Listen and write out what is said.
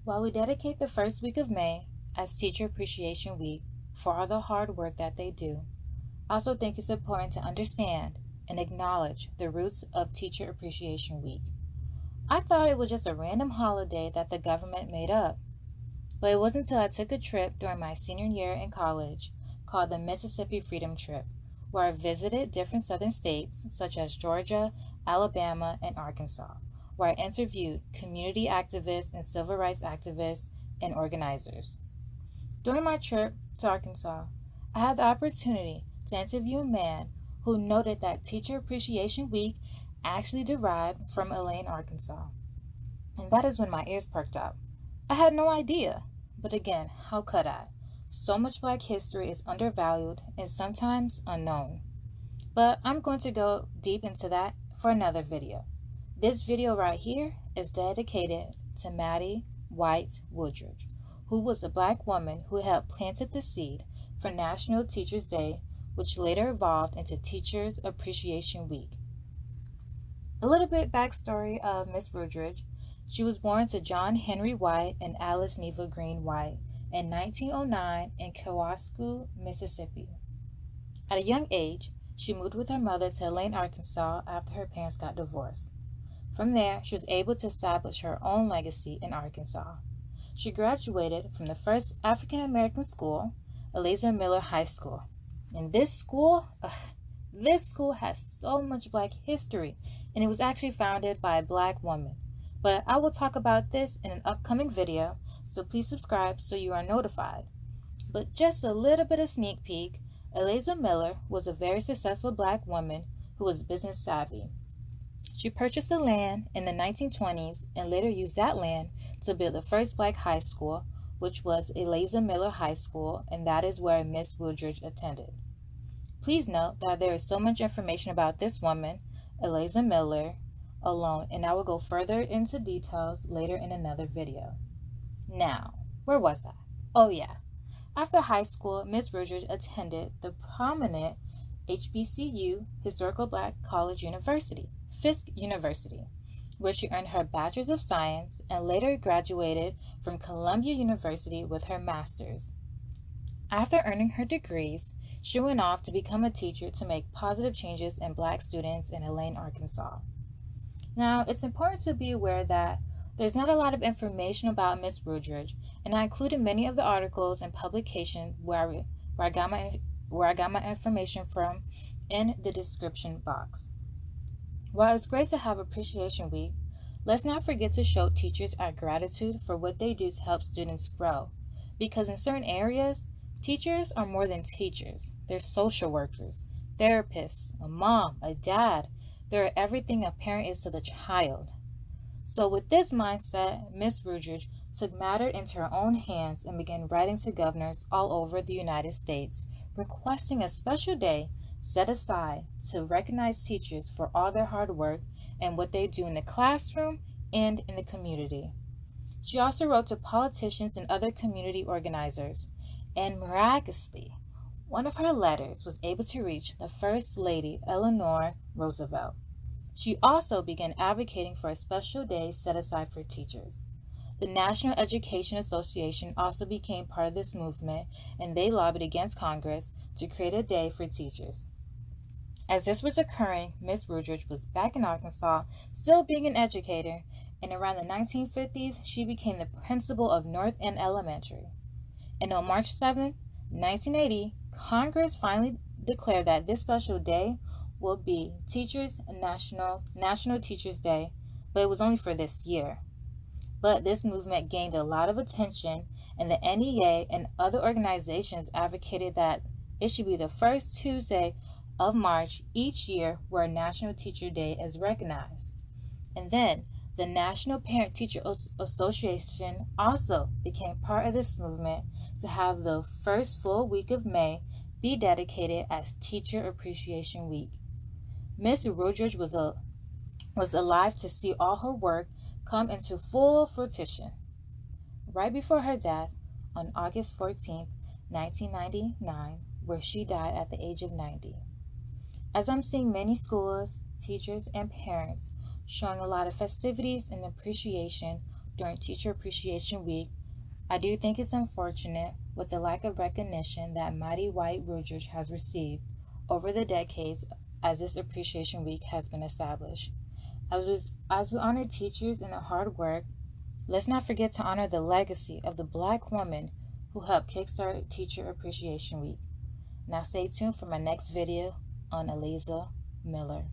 While we dedicate the first week of May as Teacher Appreciation Week for all the hard work that they do, I also think it's important to understand and acknowledge the roots of Teacher Appreciation Week. I thought it was just a random holiday that the government made up, but it wasn't until I took a trip during my senior year in college called the Mississippi Freedom Trip, where I visited different southern states such as Georgia, Alabama, and Arkansas, where I interviewed community activists and civil rights activists and organizers. During my trip to Arkansas, I had the opportunity to interview a man who noted that Teacher Appreciation Week actually derived from Elaine, Arkansas. And that is when my ears perked up. I had no idea. But again, how could I? So much Black history is undervalued and sometimes unknown. But I'm going to go deep into that for another video. This video right here is dedicated to Mattie Whyte Woodridge, who was the Black woman who helped planted the seed for National Teachers Day, which later evolved into Teachers Appreciation Week. A little bit backstory of Miss Woodridge. She was born to John Henry White and Alice Neva Green White in 1909 in Kewaskum, Mississippi. At a young age, she moved with her mother to Elaine, Arkansas after her parents got divorced. From there, she was able to establish her own legacy in Arkansas. She graduated from the first African American school, Eliza Miller High School. And this school has so much Black history, and it was actually founded by a Black woman. But I will talk about this in an upcoming video, so please subscribe so you are notified. But just a little bit of sneak peek, Eliza Miller was a very successful Black woman who was business savvy. She purchased the land in the 1920s and later used that land to build the first Black high school, which was Eliza Miller High School, and that is where Miss Woodridge attended. Please note that there is so much information about this woman, Eliza Miller, alone, and I will go further into details later in another video. Now, where was I? Oh yeah. After high school, Miss Woodridge attended the prominent HBCU, Historical Black College University, Fisk University, where she earned her Bachelor's of Science and later graduated from Columbia University with her master's. After earning her degrees, she went off to become a teacher to make positive changes in Black students in Elaine, Arkansas. Now, it's important to be aware that there's not a lot of information about Miss Woodridge, and I included many of the articles and publications where I got my information from in the description box. While it's great to have Appreciation Week, let's not forget to show teachers our gratitude for what they do to help students grow, because in certain areas, teachers are more than teachers. They're social workers, therapists, a mom, a dad. They're everything a parent is to the child. So with this mindset, Miss Woodridge took matters into her own hands and began writing to governors all over the United States, requesting a special day set aside to recognize teachers for all their hard work and what they do in the classroom and in the community. She also wrote to politicians and other community organizers, and miraculously, one of her letters was able to reach the First Lady, Eleanor Roosevelt. She also began advocating for a special day set aside for teachers. The National Education Association also became part of this movement, and they lobbied against Congress to create a day for teachers. As this was occurring, Miss Woodridge was back in Arkansas, still being an educator, and around the 1950s, she became the principal of North End Elementary. And on March 7, 1980, Congress finally declared that this special day will be National Teachers Day, but it was only for this year. But this movement gained a lot of attention, and the NEA and other organizations advocated that it should be the first Tuesday of March each year where National Teacher Day is recognized. And then the National Parent Teacher Association also became part of this movement to have the first full week of May be dedicated as Teacher Appreciation Week. Miss Woodridge was alive to see all her work come into full fruition. Right before her death, on August 14, 1999, where she died at the age of 90. As I'm seeing many schools, teachers, and parents showing a lot of festivities and appreciation during Teacher Appreciation Week, I do think it's unfortunate with the lack of recognition that Mattie Whyte Woodridge has received over the decades as this Appreciation Week has been established. As we honor teachers and their hard work, let's not forget to honor the legacy of the Black woman who helped kickstart Teacher Appreciation Week. Now stay tuned for my next video on Eliza Miller.